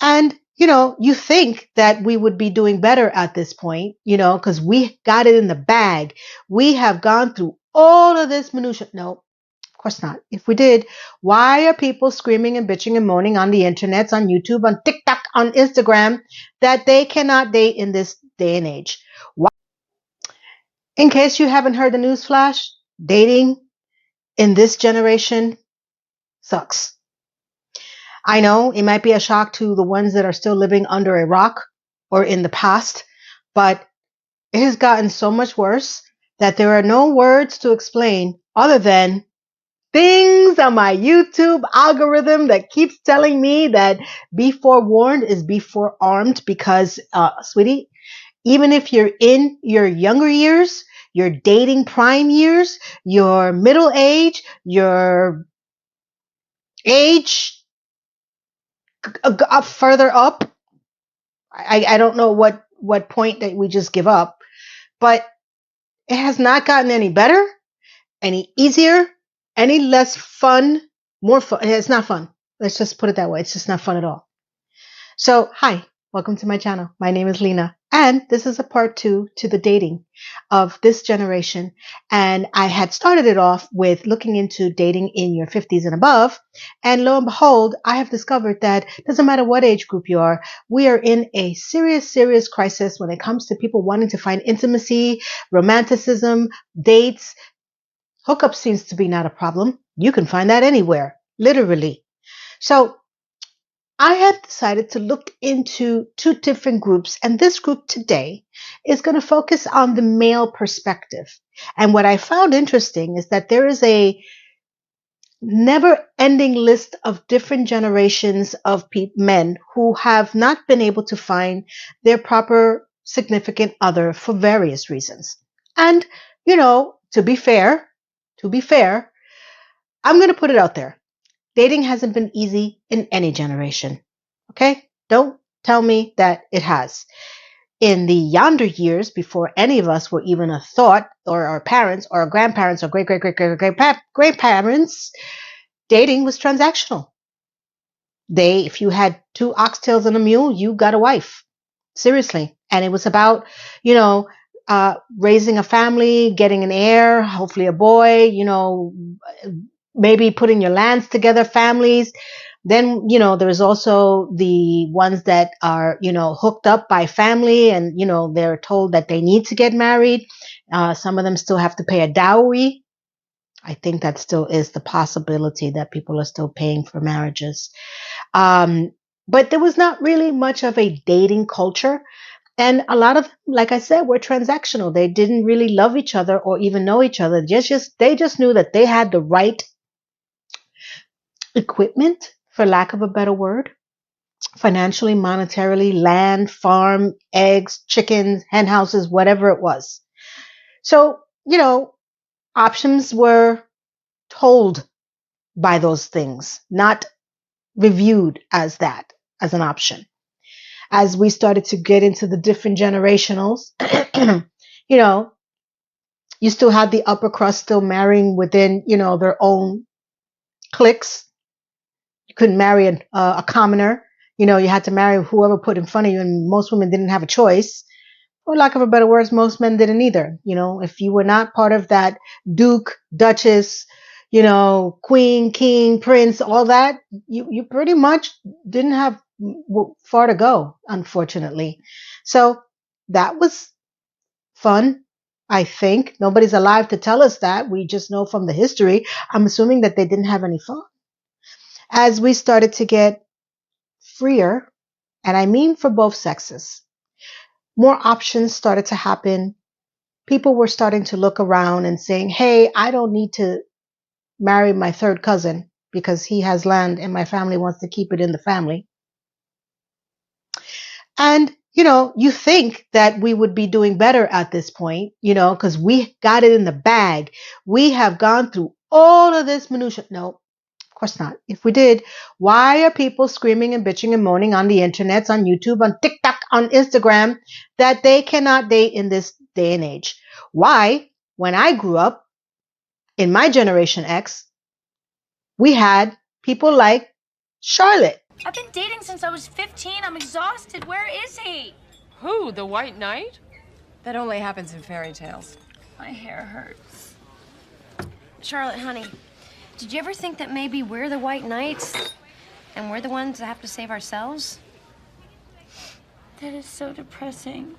And, you think that we would be doing better at this point, because we got it in the bag. We have gone through all of this minutia. No, of course not. If we did, why are people screaming and bitching and moaning on the internets, on YouTube, on TikTok, on Instagram that they cannot date in this day and age? Why? In case you haven't heard the news flash, dating in this generation sucks. I know it might be a shock to the ones that are still living under a rock or in the past, but it has gotten so much worse that there are no words to explain other than things on my YouTube algorithm that keeps telling me that be forewarned is be forearmed because, sweetie, even if you're in your younger years, your dating prime years, your middle age, your age up further up, I don't know what point that we just give up, but it has not gotten any better, any easier, any less fun, more fun. It's not fun. Let's just put it that way. It's just not fun at all. So, hi, welcome to my channel. My name is Lena, and this is a part 2 to the dating of this generation. And I had started it off with looking into dating in your 50s and above. And lo and behold, I have discovered that doesn't matter what age group you are, we are in a serious, serious crisis when it comes to people wanting to find intimacy, romanticism, dates. Hookup seems to be not a problem. You can find that anywhere, literally. So I have decided to look into two different groups, and this group today is going to focus on the male perspective. And what I found interesting is that there is a never ending list of different generations of men who have not been able to find their proper significant other for various reasons. And, to be fair, I'm going to put it out there. Dating hasn't been easy in any generation. Okay? Don't tell me that it has. In the yonder years, before any of us were even a thought, or our parents, or our grandparents, or great-great-great-great-great-great-grandparents, dating was transactional. If you had two oxtails and a mule, you got a wife. Seriously. And it was about, you know, raising a family, getting an heir, hopefully a boy, maybe putting your lands together, families. Then, there's also the ones that are, hooked up by family and, they're told that they need to get married. Some of them still have to pay a dowry. I think that still is the possibility that people are still paying for marriages. Um, but there was not really much of a dating culture. And a lot of, like I said, were transactional. They didn't really love each other or even know each other. They just knew that they had the right equipment, for lack of a better word, financially, monetarily, land, farm, eggs, chickens, hen houses, whatever it was. So, options were told by those things, not reviewed as that, as an option. As we started to get into the different generationals, you know, you still had the upper crust still marrying within, their own cliques. You couldn't marry a commoner. You had to marry whoever put in front of you, and most women didn't have a choice. For lack of a better words, most men didn't either. If you were not part of that duke, duchess, queen, king, prince, all that, you pretty much didn't have far to go, unfortunately. So that was fun. I think nobody's alive to tell us that. We just know from the history. I'm assuming that they didn't have any fun. As we started to get freer, and I mean for both sexes, more options started to happen. People were starting to look around and saying, hey, I don't need to marry my third cousin because he has land and my family wants to keep it in the family. And, you think that we would be doing better at this point, because we got it in the bag. We have gone through all of this minutia. No, of course not. If we did, why are people screaming and bitching and moaning on the internets, on YouTube, on TikTok, on Instagram that they cannot date in this day and age? Why, when I grew up in my Generation X, we had people like Charlotte. I've been dating since I was 15. I'm exhausted. Where is he? Who, the White Knight? That only happens in fairy tales. My hair hurts. Charlotte, honey, did you ever think that maybe we're the White Knights and we're the ones that have to save ourselves? That is so depressing.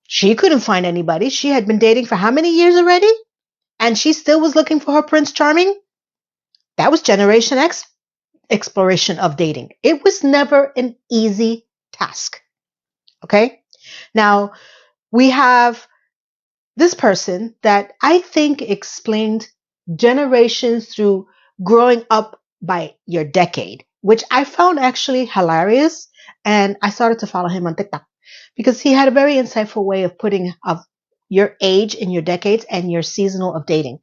She couldn't find anybody. She had been dating for how many years already? And she still was looking for her Prince Charming? That was Generation X exploration of dating. It was never an easy task. Okay? Now, we have this person that I think explained generations through growing up by your decade, which I found actually hilarious. And I started to follow him on TikTok because he had a very insightful way of putting of your age in your decades and your seasonal of dating.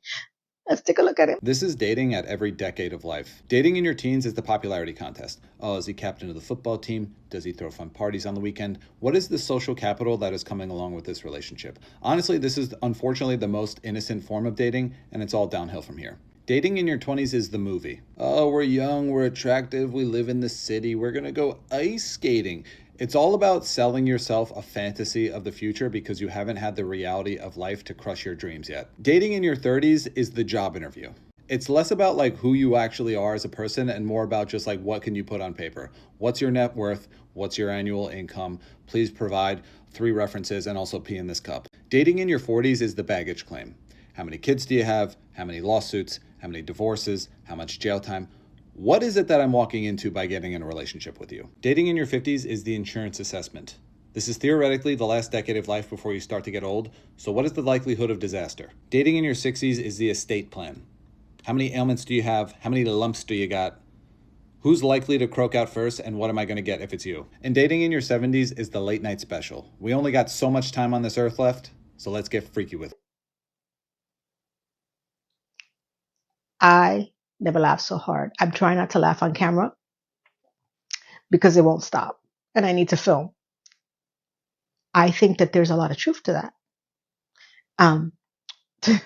Let's take a look at it. This is dating at every decade of life. Dating in your teens is the popularity contest. Oh, is he captain of the football team? Does he throw fun parties on the weekend? What is the social capital that is coming along with this relationship? Honestly, this is unfortunately the most innocent form of dating, and it's all downhill from here. Dating in your 20s is the movie. Oh, we're young, we're attractive, we live in the city, we're gonna go ice skating. It's all about selling yourself a fantasy of the future because you haven't had the reality of life to crush your dreams yet. Dating in your 30s is the job interview. It's less about like who you actually are as a person and more about just like what can you put on paper. What's your net worth? What's your annual income? Please provide 3 references and also pee in this cup. Dating in your 40s is the baggage claim. How many kids do you have? How many lawsuits? How many divorces? How much jail time? What is it that I'm walking into by getting in a relationship with you? Dating in your 50s is the insurance assessment. This is theoretically the last decade of life before you start to get old, so what is the likelihood of disaster? Dating in your 60s is the estate plan. How many ailments do you have? How many lumps do you got? Who's likely to croak out first, and what am I going to get if it's you? And dating in your 70s is the late night special. We only got so much time on this earth left, so let's get freaky with it. I never laughed so hard. I'm trying not to laugh on camera because it won't stop and I need to film. I think that there's a lot of truth to that. Um, the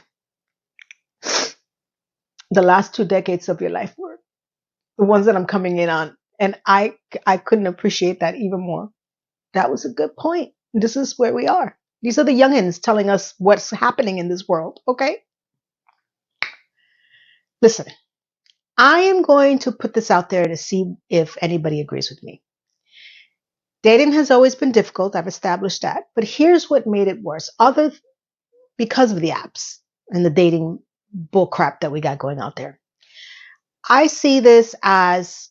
last 2 decades of your life were the ones that I'm coming in on, and I couldn't appreciate that even more. That was a good point. This is where we are. These are the youngins telling us what's happening in this world. Okay, listen. I am going to put this out there to see if anybody agrees with me. Dating has always been difficult. I've established that. But here's what made it worse. Other because of the apps and the dating bullcrap that we got going out there. I see this as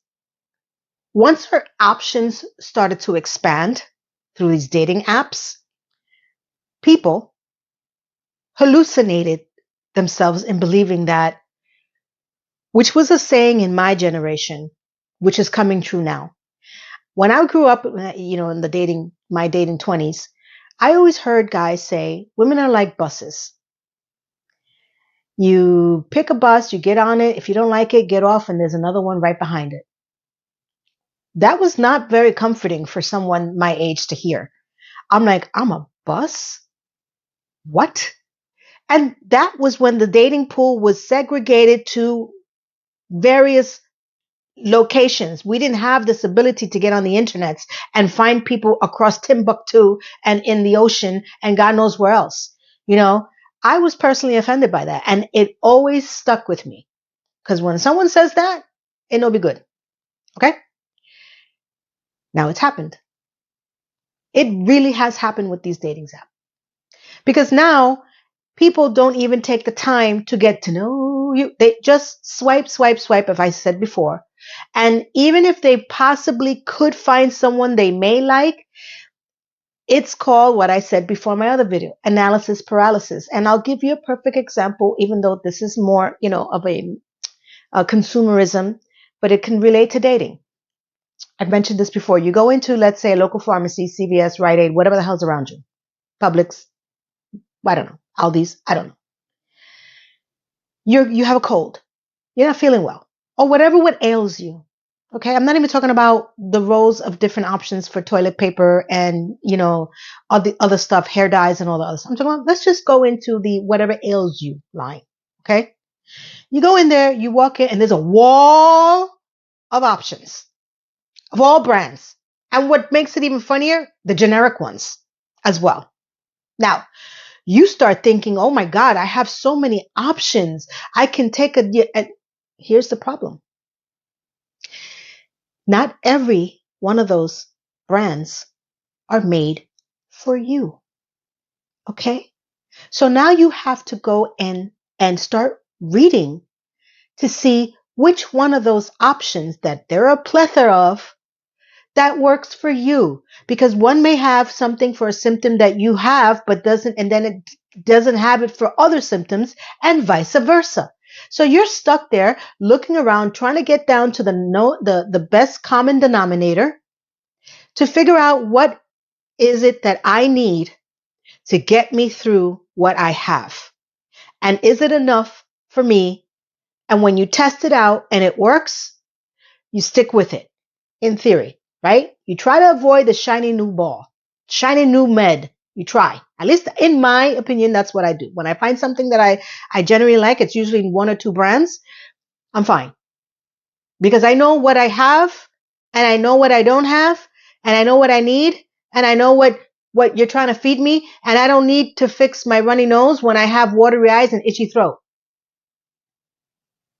once our options started to expand through these dating apps, people hallucinated themselves in believing that, which was a saying in my generation, which is coming true now. When I grew up, in my dating 20s, I always heard guys say, women are like buses. You pick a bus, you get on it. If you don't like it, get off, and there's another one right behind it. That was not very comforting for someone my age to hear. I'm like, I'm a bus? What? And that was when the dating pool was segregated to various locations. We didn't have this ability to get on the internet and find people across Timbuktu and in the ocean and God knows where else. I was personally offended by that. And it always stuck with me. Because when someone says that, it'll be good. Okay? Now it's happened. It really has happened with these dating apps. Because now people don't even take the time to get to know you. They just swipe, swipe, swipe, as I said before. And even if they possibly could find someone they may like, it's called what I said before in my other video, analysis paralysis. And I'll give you a perfect example, even though this is more, of a consumerism, but it can relate to dating. I've mentioned this before. You go into, let's say, a local pharmacy, CVS, Rite Aid, whatever the hell's around you, Publix, I don't know, Aldi's, I don't know. You have a cold. You're not feeling well, or whatever what ails you. Okay, I'm not even talking about the rows of different options for toilet paper and all the other stuff, hair dyes and all the other stuff. I'm talking about, let's just go into the whatever ails you line. Okay, You go in there, you walk in, and there's a wall of options of all brands. And what makes it even funnier, the generic ones as well. Now, you start thinking, oh my God, I have so many options. I can take a. Here's the problem. Not every one of those brands are made for you. Okay? So now you have to go in and start reading to see which one of those options that there are a plethora of that works for you, because one may have something for a symptom that you have but doesn't, and then it doesn't have it for other symptoms, and vice versa. So you're stuck there looking around trying to get down to the best common denominator to figure out what is it that I need to get me through what I have, and is it enough for me? And when you test it out and it works, you stick with it. In theory, right? You try to avoid the shiny new ball, shiny new med. You try. At least in my opinion, that's what I do. When I find something that I generally like, it's usually in one or two brands, I'm fine. Because I know what I have, and I know what I don't have, and I know what I need, and I know what you're trying to feed me, and I don't need to fix my runny nose when I have watery eyes and itchy throat.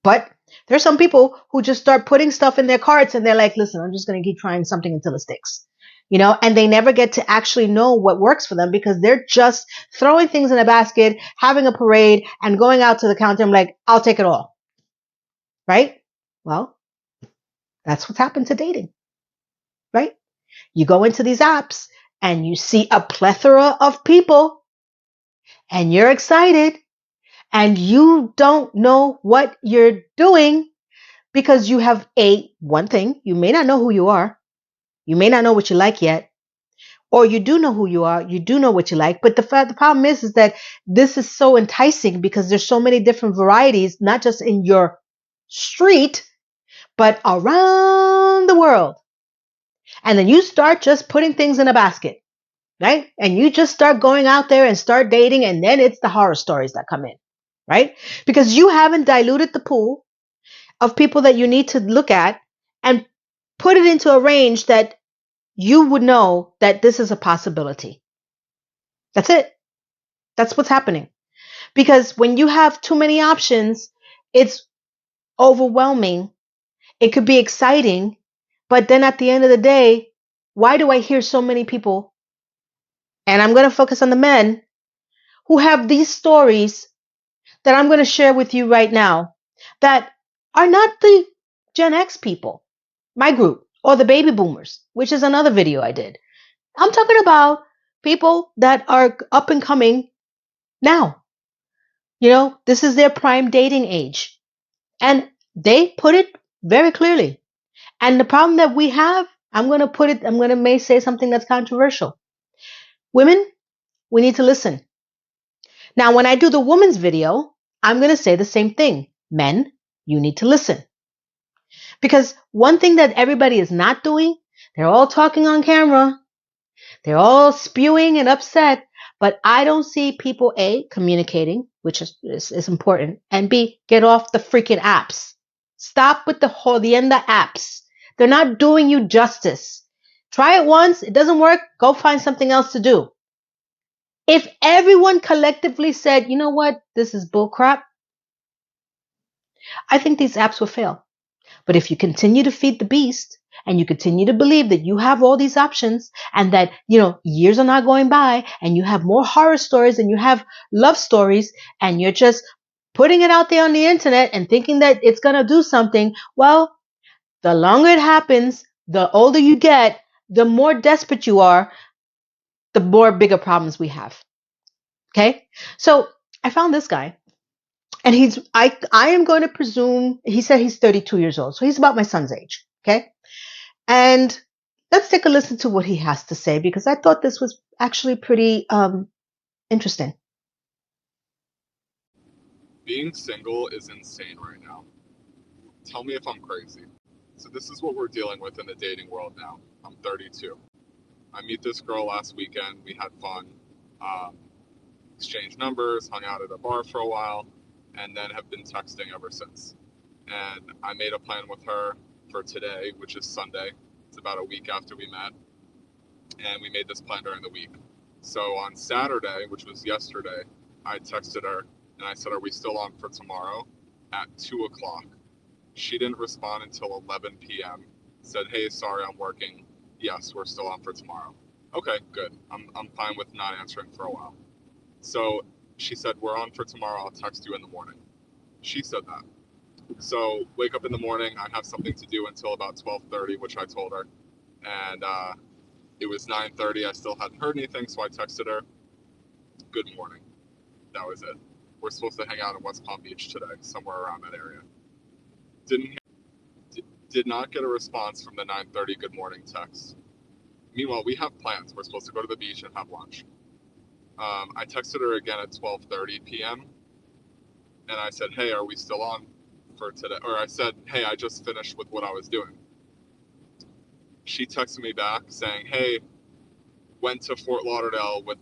But there's some people who just start putting stuff in their carts and they're like, listen, I'm just going to keep trying something until it sticks. And they never get to actually know what works for them because they're just throwing things in a basket, having a parade, and going out to the counter. I'm like, I'll take it all. Right? Well, that's what's happened to dating. Right? You go into these apps and you see a plethora of people and you're excited and you don't know what you're doing because you have one thing, you may not know who you are. You may not know what you like yet, or you do know who you are. You do know what you like. But the problem is that this is so enticing because there's so many different varieties, not just in your street, but around the world. And then you start just putting things in a basket, right? And you just start going out there and start dating. And then it's the horror stories that come in, right? Because you haven't diluted the pool of people that you need to look at and put it into a range that you would know that this is a possibility. That's it. That's what's happening. Because when you have too many options, it's overwhelming. It could be exciting, but then at the end of the day, why do I hear so many people, and I'm going to focus on the men, who have these stories that I'm going to share with you right now that are not the Gen X people, my group, or the baby boomers, which is another video I did. I'm talking about people that are up and coming now. This is their prime dating age. And they put it very clearly. And the problem that we have, I'm going to may say something that's controversial. Women, we need to listen. Now, when I do the woman's video, I'm going to say the same thing. Men, you need to listen. Because one thing that everybody is not doing, they're all talking on camera. They're all spewing and upset, but I don't see people, A, communicating, which is important, and B, get off the freaking apps. Stop with the end of apps. They're not doing you justice. Try it once. It doesn't work. Go find something else to do. If everyone collectively said, you know what, this is bullcrap, I think these apps will fail. But if you continue to feed the beast and you continue to believe that you have all these options and that, years are not going by and you have more horror stories and you have love stories and you're just putting it out there on the internet and thinking that it's going to do something, well, the longer it happens, the older you get, the more desperate you are, the more bigger problems we have. Okay? So I found this guy. And I am going to presume, he said he's 32 years old. So he's about my son's age. Okay. And let's take a listen to what he has to say because I thought this was actually pretty interesting. Being single is insane right now. Tell me if I'm crazy. So this is what we're dealing with in the dating world now. I'm 32. I meet this girl last weekend. We had fun. Exchanged numbers, hung out at a bar for a while. and then have been texting ever since. And I made a plan with her for today, which is Sunday. It's about a week after we met, and we made this plan during the week. So on Saturday, which was yesterday, I texted her and I said, "Are we still on for tomorrow at 2 o'clock?" She didn't respond until 11 p.m. Said, "Hey, sorry, I'm working. Yes, we're still on for tomorrow." Okay, good. I'm fine with not answering for a while. So she said, "We're on for tomorrow. I'll text you in the morning." She said that. So wake up in the morning. I have something to do until about 12:30, which I told her. And it was 9:30. I still hadn't heard anything, so I texted her, "Good morning." That was it. We're supposed to hang out in West Palm Beach today, somewhere around that area. Did not get a response from the 9:30 good morning text. Meanwhile, we have plans. We're supposed to go to the beach and have lunch. I texted her again at 12:30 p.m. and I said, "Hey, are we still on for today?" Or I said, "Hey, I just finished with what I was doing." She texted me back saying, "Hey, went to Fort Lauderdale with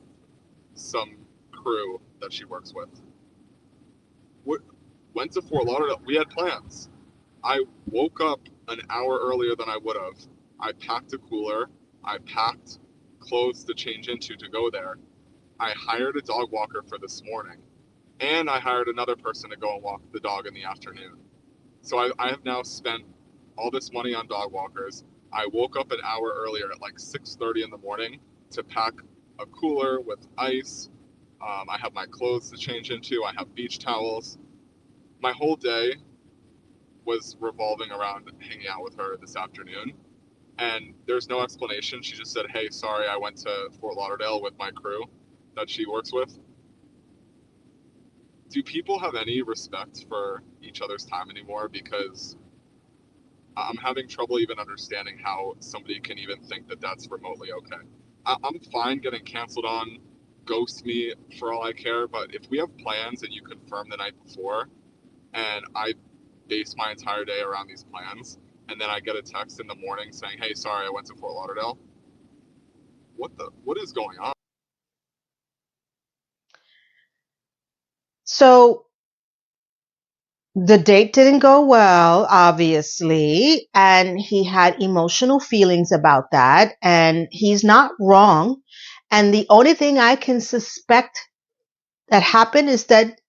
some crew that she works with." What? Went to Fort Lauderdale? We had plans. I woke up an hour earlier than I would have. I packed a cooler. I packed clothes to change into to go there. I hired a dog walker for this morning. And I hired another person to go and walk the dog in the afternoon. So I have now spent all this money on dog walkers. I woke up an hour earlier at like 6:30 in the morning to pack a cooler with ice. I have my clothes to change into. I have beach towels. My whole day was revolving around hanging out with her this afternoon. And there's no explanation. She just said, "Hey, sorry, I went to Fort Lauderdale with my crew that she works with." Do people have any respect for each other's time anymore? Because I'm having trouble even understanding how somebody can even think that that's remotely okay. I'm fine getting canceled on, ghost me for all I care, but if we have plans and you confirm the night before, and I base my entire day around these plans, and then I get a text in the morning saying, "Hey, sorry, I went to Fort Lauderdale." What is going on? So the date didn't go well, obviously, and he had emotional feelings about that, and he's not wrong. And the only thing I can suspect that happened is that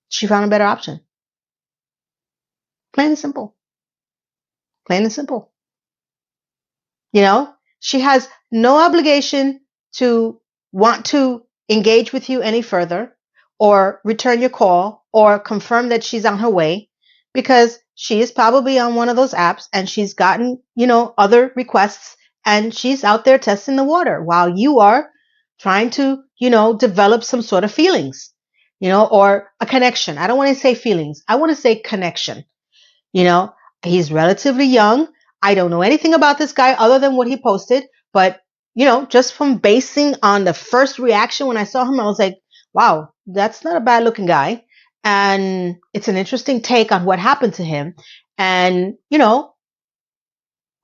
she found a better option. Plain and simple. Plain and simple. You know, she has no obligation to want to engage with you any further or return your call or confirm that she's on her way because she is probably on one of those apps and she's gotten, other requests and she's out there testing the water while you are trying to, develop some sort of feelings, or a connection. I don't want to say feelings. I want to say connection. You know, he's relatively young. I don't know anything about this guy other than what he posted, but just from basing on the first reaction when I saw him, I was like, wow, that's not a bad looking guy. And it's an interesting take on what happened to him. And,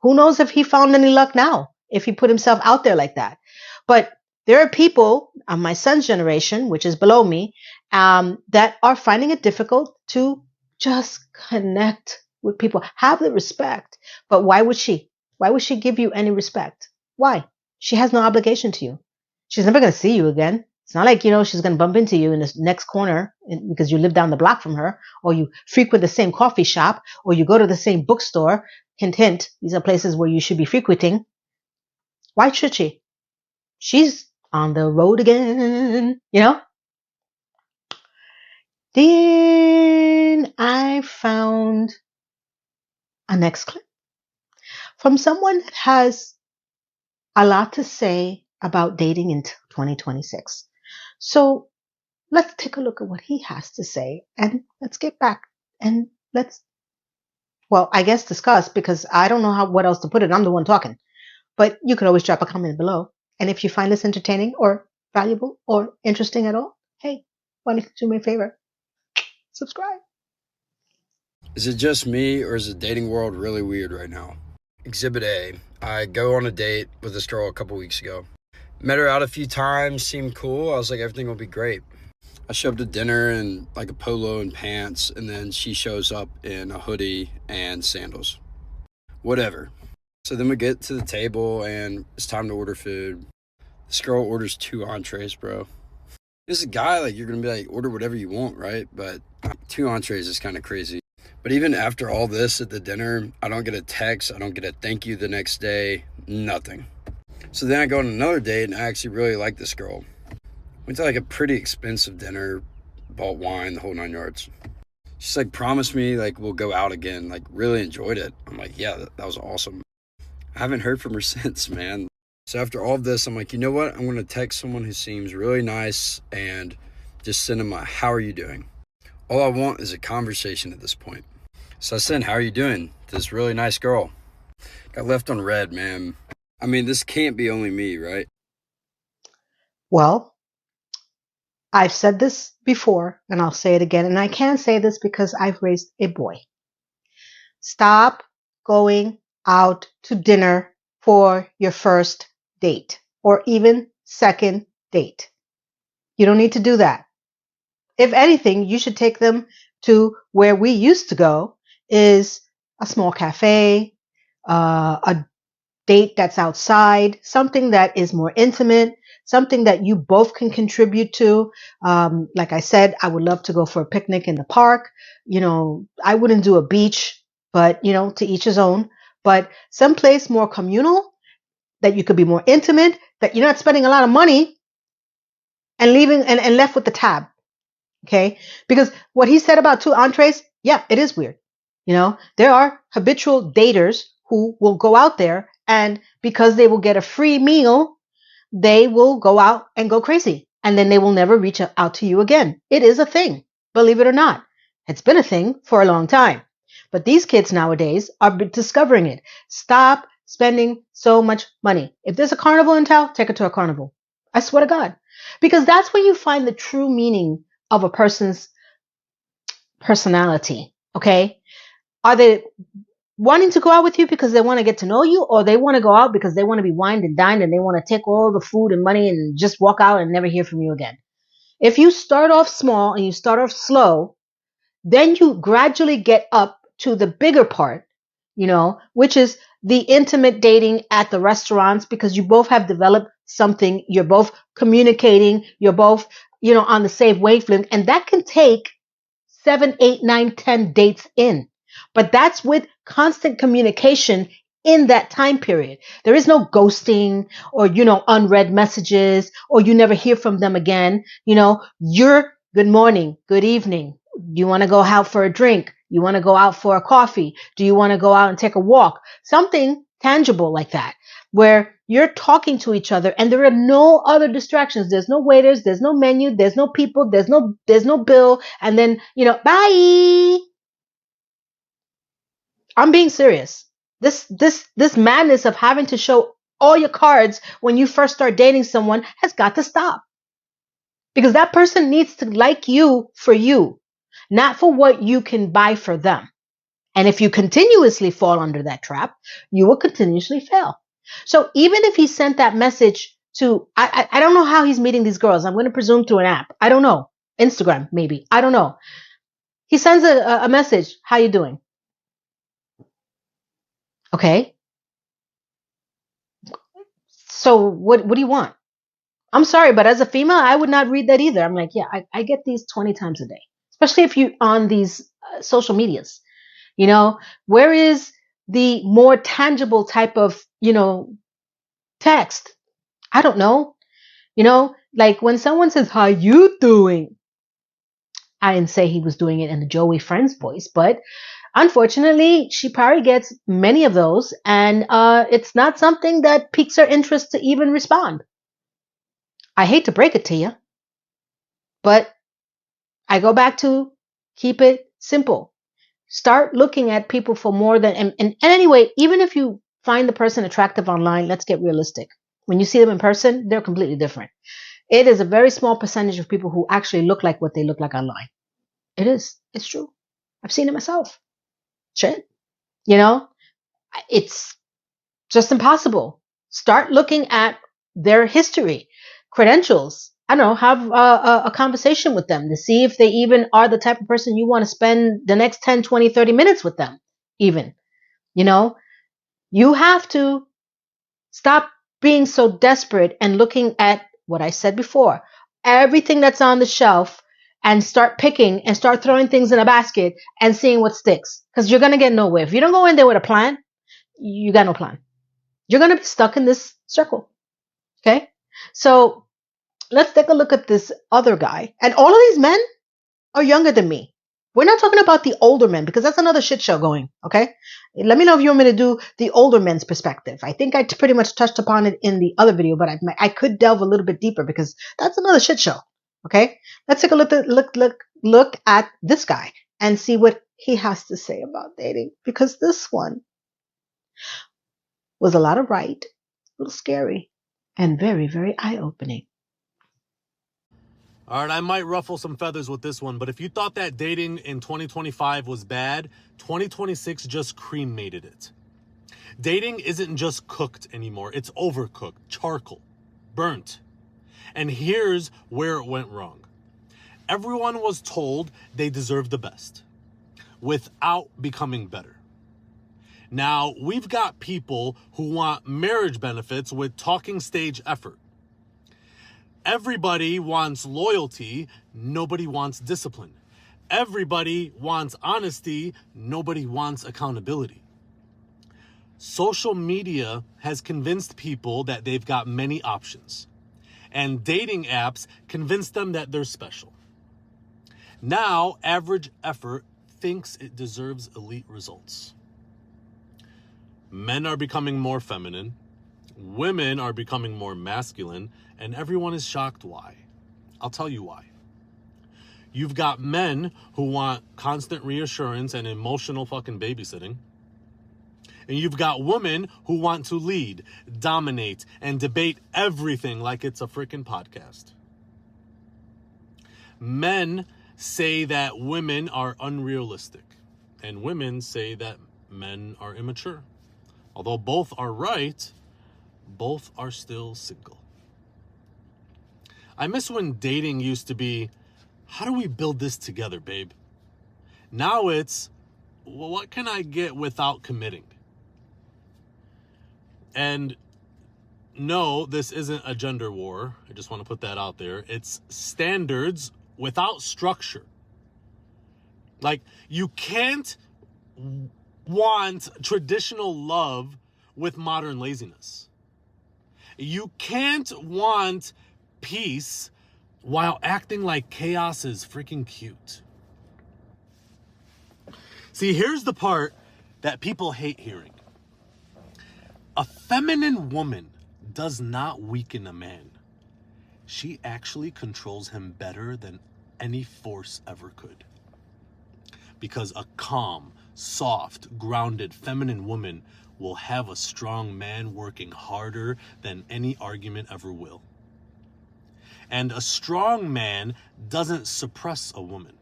who knows if he found any luck now, if he put himself out there like that. But there are people on my son's generation, which is below me, that are finding it difficult to just connect with people, have the respect. But why would she? Why would she give you any respect? Why? She has no obligation to you. She's never going to see you again. It's not like, she's going to bump into you in the next corner because you live down the block from her, or you frequent the same coffee shop, or you go to the same bookstore. Hint, hint, these are places where you should be frequenting. Why should she? She's on the road again, Then I found a next clip from someone that has a lot to say about dating in 2026. So let's take a look at what he has to say and let's get back and I guess discuss because I don't know what else to put it. I'm the one talking. But you can always drop a comment below. And if you find this entertaining or valuable or interesting at all, hey, why don't you do me a favor? Subscribe. Is it just me, or is the dating world really weird right now? Exhibit A. I go on a date with this girl a couple weeks ago. Met her out a few times, seemed cool. I was like, everything will be great. I show up to dinner in like a polo and pants, and then she shows up in a hoodie and sandals. Whatever. So then we get to the table, and it's time to order food. This girl orders 2 entrees, bro. This is a guy, like, you're gonna be like, order whatever you want, right? But 2 entrees is kind of crazy. But even after all this at the dinner, I don't get a text, I don't get a thank you the next day, nothing. So then I go on another date, and I actually really like this girl. Went to like a pretty expensive dinner, bought wine, the whole 9 yards. She's like, promised me like we'll go out again, like really enjoyed it. I'm like, yeah, that was awesome. I haven't heard from her since, man. So after all of this, I'm like, you know what? I'm going to text someone who seems really nice and just send them a, how are you doing? All I want is a conversation at this point. So I sent, how are you doing, to this really nice girl. Got left on red, man. I mean, this can't be only me, right? Well, I've said this before and I'll say it again. And I can say this because I've raised a boy. Stop going out to dinner for your first date or even second date. You don't need to do that. If anything, you should take them to where we used to go, is a small cafe, a date that's outside, something that is more intimate, something that you both can contribute to. Like I said, I would love to go for a picnic in the park. I wouldn't do a beach, but to each his own. But someplace more communal, that you could be more intimate, that you're not spending a lot of money and leaving and left with the tab. Okay. Because what he said about 2 entrees, yeah, it is weird. There are habitual daters who will go out there, and because they will get a free meal, they will go out and go crazy, and then they will never reach out to you again. It is a thing, believe it or not. It's been a thing for a long time. But these kids nowadays are discovering it. Stop spending so much money. If there's a carnival in town, take it to a carnival. I swear to God. Because that's when you find the true meaning of a person's personality. Okay? Are they wanting to go out with you because they want to get to know you, or they want to go out because they want to be wined and dined and they want to take all the food and money and just walk out and never hear from you again? If you start off small and you start off slow, then you gradually get up to the bigger part, which is the intimate dating at the restaurants, because you both have developed something. You're both communicating. You're both, on the same wavelength. And that can take 7, 8, 9, 10 dates in. But that's with constant communication in that time period. There is no ghosting or, unread messages, or you never hear from them again. You're good morning, good evening. You want to go out for a drink? You want to go out for a coffee? Do you want to go out and take a walk? Something tangible like that, where you're talking to each other and there are no other distractions. There's no waiters, there's no menu, there's no people, there's no bill, and then, bye. I'm being serious. This madness of having to show all your cards when you first start dating someone has got to stop. Because that person needs to like you for you, not for what you can buy for them. And if you continuously fall under that trap, you will continuously fail. So even if he sent that message to, I don't know how he's meeting these girls. I'm going to presume through an app. I don't know. Instagram, maybe. I don't know. He sends a message. How you doing? Okay. So what do you want? I'm sorry, but as a female, I would not read that either. I'm like, yeah, I get these 20 times a day, especially if you on these social medias. Where is the more tangible type of, text? I don't know. Like when someone says, how you doing? I didn't say he was doing it in the Joey Friends voice, but unfortunately, she probably gets many of those, and it's not something that piques her interest to even respond. I hate to break it to you, but I go back to keep it simple. Start looking at people for more than, and anyway, even if you find the person attractive online, let's get realistic. When you see them in person, they're completely different. It is a very small percentage of people who actually look like what they look like online. It is. It's true. I've seen it myself. Shit. It's just impossible. Start looking at their history, credentials, I don't know, have a conversation with them to see if they even are the type of person you want to spend the next 10, 20, 30 minutes with them, even. You know, you have to stop being so desperate and looking at what I said before, everything that's on the shelf, and start picking and start throwing things in a basket and seeing what sticks. Because you're going to get nowhere. If you don't go in there with a plan, you got no plan. You're going to be stuck in this circle. Okay. So let's take a look at this other guy. And all of these men are younger than me. We're not talking about the older men because that's another shit show going. Okay. Let me know if you want me to do the older men's perspective. I think I pretty much touched upon it in the other video, but I could delve a little bit deeper because that's another shit show. Okay. Let's take a look at this guy and see what he has to say about dating, because this one was a lot of right, a little scary, and very, very eye-opening. All right, I might ruffle some feathers with this one, but if you thought that dating in 2025 was bad, 2026 just cremated it. Dating isn't just cooked anymore, it's overcooked, charcoal, burnt. And here's where it went wrong. Everyone was told they deserved the best without becoming better. Now, we've got people who want marriage benefits with talking stage effort. Everybody wants loyalty, nobody wants discipline. Everybody wants honesty, nobody wants accountability. Social media has convinced people that they've got many options, and dating apps convince them that they're special. Now, average effort thinks it deserves elite results. Men are becoming more feminine, women are becoming more masculine, and everyone is shocked why. I'll tell you why. You've got men who want constant reassurance and emotional fucking babysitting. And you've got women who want to lead, dominate, and debate everything like it's a freaking podcast. Men say that women are unrealistic, and women say that men are immature. Although both are right, both are still single. I miss when dating used to be, how do we build this together, babe? Now it's, well, what can I get without committing? And no, this isn't a gender war. I just want to put that out there. It's standards without structure. Like, you can't want traditional love with modern laziness. You can't want peace while acting like chaos is freaking cute. See, here's the part that people hate hearing. A feminine woman does not weaken a man. She actually controls him better than any force ever could. Because a calm, soft, grounded, feminine woman will have a strong man working harder than any argument ever will. And a strong man doesn't suppress a woman.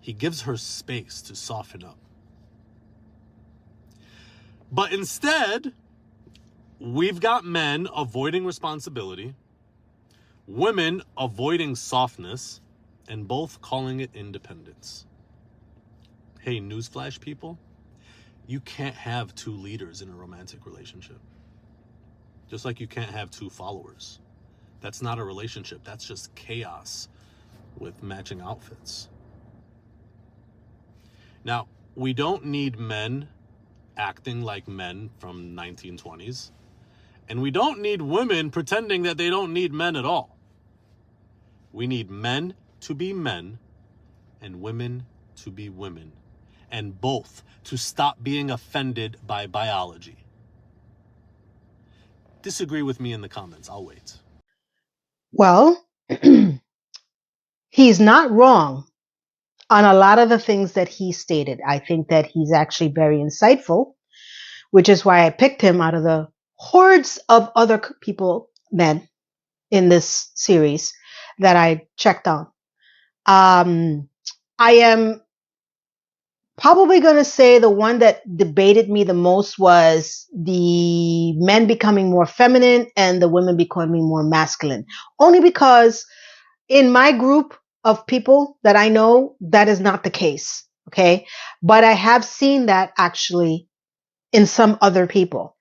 He gives her space to soften up. But instead, we've got men avoiding responsibility, women avoiding softness, and both calling it independence. Hey, newsflash people, you can't have two leaders in a romantic relationship. Just like you can't have two followers. That's not a relationship. That's just chaos with matching outfits. Now, we don't need men acting like men from 1920s. And we don't need women pretending that they don't need men at all. We need men to be men and women to be women. And both to stop being offended by biology. Disagree with me in the comments. I'll wait. Well, he's not wrong on a lot of the things that he stated. I think that he's actually very insightful, which is why I picked him out of the hordes of other people, men, in this series that I checked on. I am probably going to say the one that debated me the most was the men becoming more feminine and the women becoming more masculine. Only because in my group of people that I know, that is not the case. Okay. But I have seen that actually in some other people.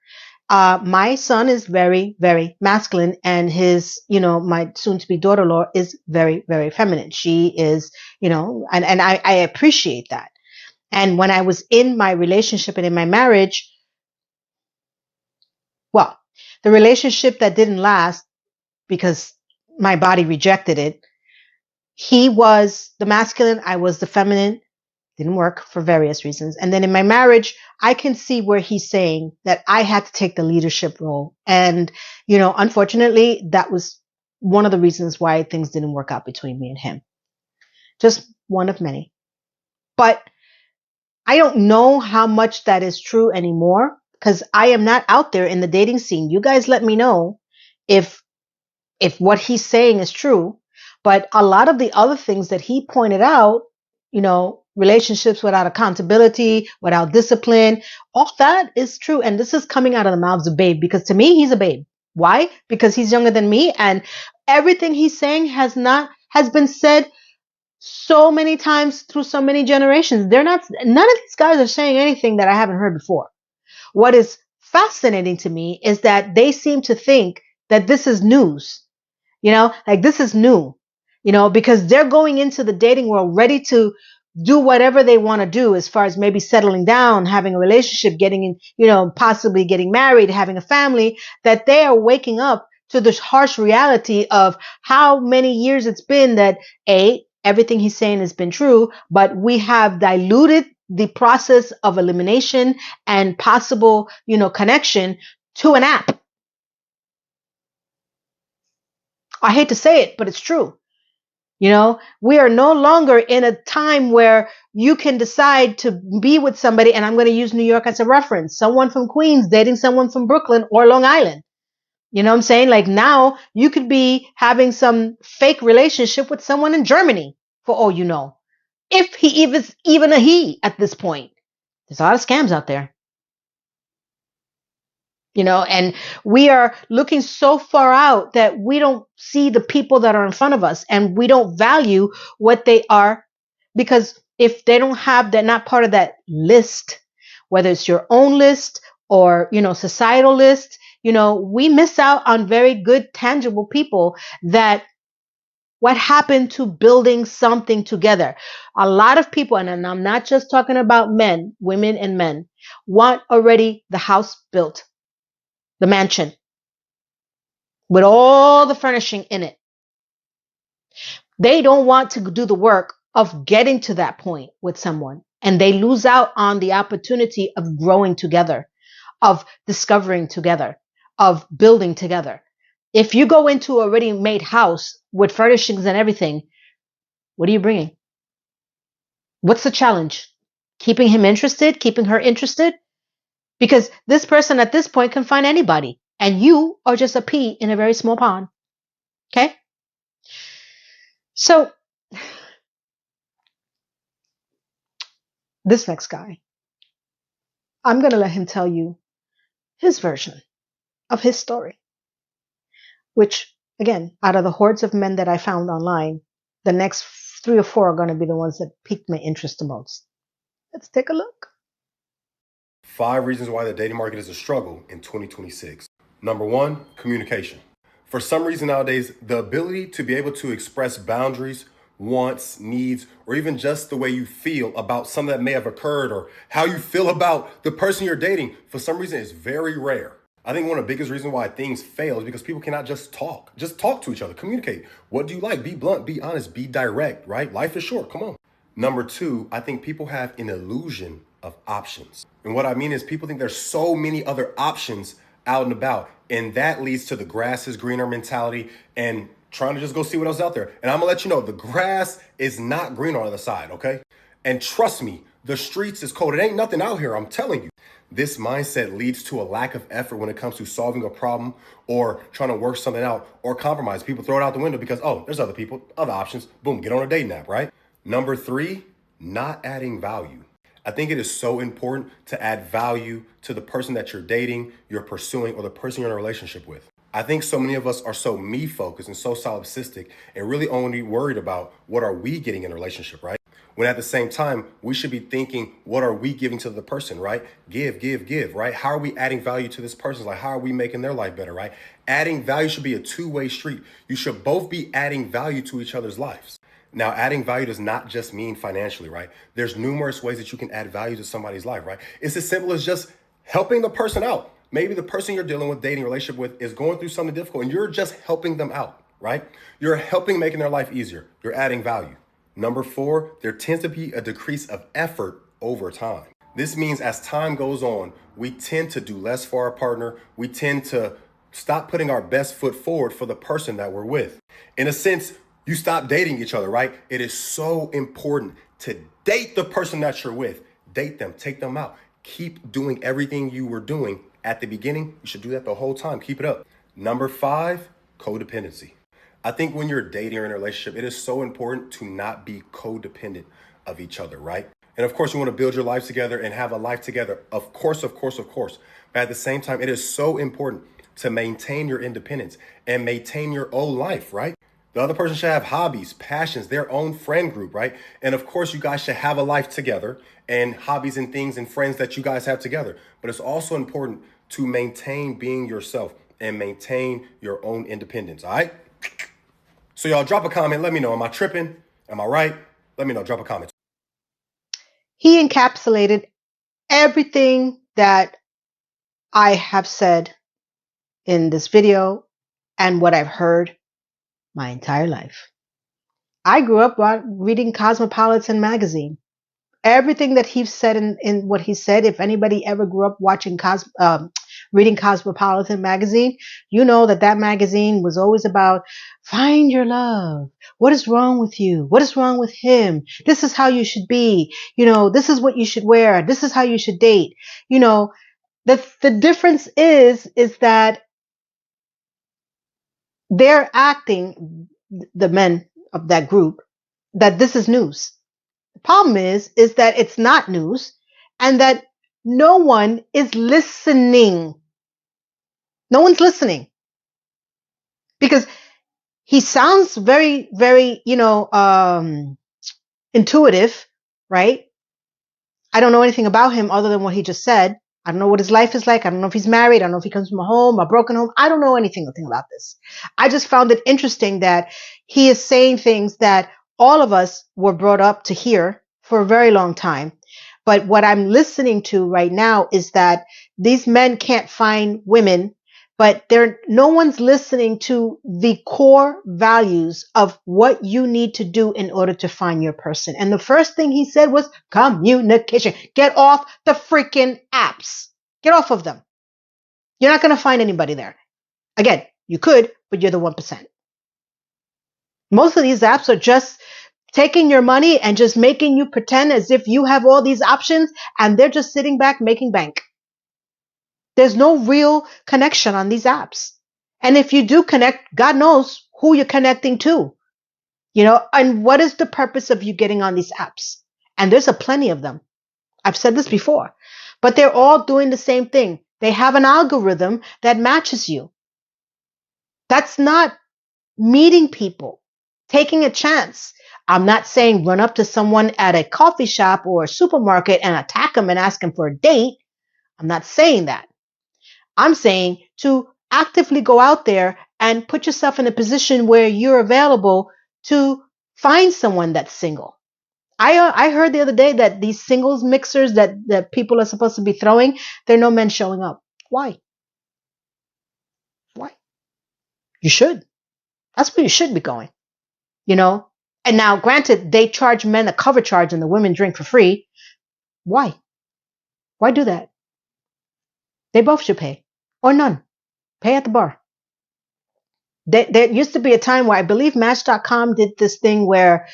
My son is very, very masculine, and my soon to be daughter in law is very, very feminine. She is, and I appreciate that. And when I was in my relationship and in my marriage, well, the relationship that didn't last because my body rejected it, he was the masculine, I was the feminine. Didn't work for various reasons. And then in my marriage, I can see where he's saying that I had to take the leadership role. And, unfortunately, that was one of the reasons why things didn't work out between me and him. Just one of many. But I don't know how much that is true anymore because I am not out there in the dating scene. You guys let me know if what he's saying is true. But a lot of the other things that he pointed out, relationships without accountability, without discipline, all that is true. And this is coming out of the mouths of babe, because to me, he's a babe. Why? Because he's younger than me, and everything he's saying has been said so many times through so many generations. None of these guys are saying anything that I haven't heard before. What is fascinating to me is that they seem to think that this is news. Like this is new, because they're going into the dating world ready to do whatever they want to do as far as maybe settling down, having a relationship, getting in, possibly getting married, having a family, that they are waking up to the harsh reality of how many years it's been that everything he's saying has been true, but we have diluted the process of elimination and possible, connection to an app. I hate to say it, but it's true. We are no longer in a time where you can decide to be with somebody, and I'm going to use New York as a reference, someone from Queens dating someone from Brooklyn or Long Island. You know what I'm saying? Like now you could be having some fake relationship with someone in Germany for all you know. If he even a he at this point. There's a lot of scams out there. And we are looking so far out that we don't see the people that are in front of us, and we don't value what they are, because if they're not part of that list, whether it's your own list or, societal list, we miss out on very good, tangible people that what happened to building something together. A lot of people, and I'm not just talking about men, women and men, want already the house built, the mansion, with all the furnishing in it. They don't want to do the work of getting to that point with someone, and they lose out on the opportunity of growing together, of discovering together, of building together. If you go into a ready-made house with furnishings and everything, what are you bringing? What's the challenge? Keeping him interested, keeping her interested? Because this person at this point can find anybody, and you are just a pea in a very small pond. Okay? So this next guy, I'm going to let him tell you his version of his story, which, again, out of the hordes of men that I found online, the next 3 or 4 are going to be the ones that piqued my interest the most. Let's take a look. 5 reasons why the dating market is a struggle in 2026. Number 1, communication. For some reason nowadays, the ability to be able to express boundaries, wants, needs, or even just the way you feel about something that may have occurred or how you feel about the person you're dating, for some reason is very rare. I think one of the biggest reasons why things fail is because people cannot just talk. Just talk to each other, communicate. What do you like? Be blunt, be honest, be direct, right? Life is short, come on. Number 2, I think people have an illusion of options. And what I mean is people think there's so many other options out and about, and that leads to the grass is greener mentality and trying to just go see what else is out there. And I'm gonna let you know, the grass is not green on the other side, okay? And trust me, the streets is cold. It ain't nothing out here, I'm telling you. This mindset leads to a lack of effort when it comes to solving a problem or trying to work something out or compromise. People throw it out the window because, oh, there's other people, other options. Boom, get on a dating app, right? Number 3, not adding value. I think it is so important to add value to the person that you're dating, you're pursuing, or the person you're in a relationship with. I think so many of us are so me focused and so solipsistic and really only worried about what are we getting in a relationship, right? When at the same time, we should be thinking, what are we giving to the person, right? Give, right? How are we adding value to this person's life? How are we making their life better, right? Adding value should be a two-way street. You should both be adding value to each other's lives. Now, adding value does not just mean financially, right? There's numerous ways that you can add value to somebody's life, right? It's as simple as just helping the person out. Maybe the person you're dealing with, dating, relationship with is going through something difficult and you're just helping them out, right? You're helping making their life easier. You're adding value. Number 4, there tends to be a decrease of effort over time. This means as time goes on, we tend to do less for our partner. We tend to stop putting our best foot forward for the person that we're with. In a sense, you stop dating each other, right? It is so important to date the person that you're with. Date them, take them out. Keep doing everything you were doing at the beginning. You should do that the whole time. Keep it up. Number 5, codependency. I think when you're dating or in a relationship, it is so important to not be codependent of each other, right? And of course, you want to build your lives together and have a life together. Of course. But at the same time, it is so important to maintain your independence and maintain your own life, right? The other person should have hobbies, passions, their own friend group, right? And of course, you guys should have a life together and hobbies and things and friends that you guys have together. But it's also important to maintain being yourself and maintain your own independence, all right? So y'all drop a comment. Let me know. Am I tripping? Am I right? Let me know. Drop a comment. He encapsulated everything that I have said in this video and what I've heard my entire life. I grew up reading Cosmopolitan magazine. Everything that he said in what he said, if anybody ever grew up reading Cosmopolitan magazine, you know that magazine was always about find your love. What is wrong with you? What is wrong with him? This is how you should be. This is what you should wear. This is how you should date. The difference is that they're acting, the men of that group, that this is news. The problem is that it's not news and that no one is listening. No one's listening because he sounds very, very, intuitive, right? I don't know anything about him other than what he just said. I don't know what his life is like. I don't know if he's married. I don't know if he comes from a broken home. I don't know anything about this. I just found it interesting that he is saying things that all of us were brought up to hear for a very long time. But what I'm listening to right now is that these men can't find women, but no one's listening to the core values of what you need to do in order to find your person. And the first thing he said was communication. Get off the freaking apps. Get off of them. You're not going to find anybody there. Again, you could, but you're the 1%. Most of these apps are just taking your money and just making you pretend as if you have all these options, and they're just sitting back making bank. There's no real connection on these apps. And if you do connect, God knows who you're connecting to, and what is the purpose of you getting on these apps? And there's a plenty of them. I've said this before, but they're all doing the same thing. They have an algorithm that matches you. That's not meeting people, taking a chance. I'm not saying run up to someone at a coffee shop or a supermarket and attack them and ask them for a date. I'm not saying that. I'm saying to actively go out there and put yourself in a position where you're available to find someone that's single. I heard the other day that these singles mixers that people are supposed to be throwing, there are no men showing up. Why? Why? You should. That's where you should be going. And now, granted, they charge men a cover charge and the women drink for free. Why? Why do that? They both should pay. Or none. Pay at the bar. There used to be a time where I believe Match.com did this thing where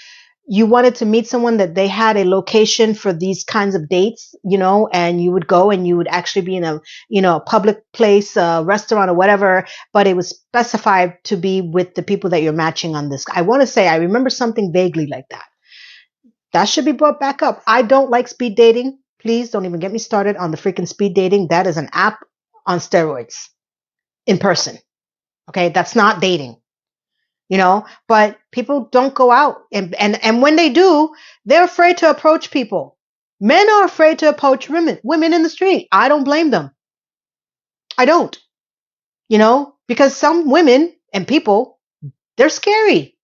you wanted to meet someone that they had a location for these kinds of dates, and you would go and you would actually be in a public place, restaurant or whatever, but it was specified to be with the people that you're matching on this. I want to say I remember something vaguely like that. That should be brought back up. I don't like speed dating. Please don't even get me started on the freaking speed dating. That is an app on steroids in person. Okay, that's not dating, but people don't go out. And when they do, they're afraid to approach people. Men are afraid to approach women in the street. I don't blame them. I don't, because some women and people, they're scary.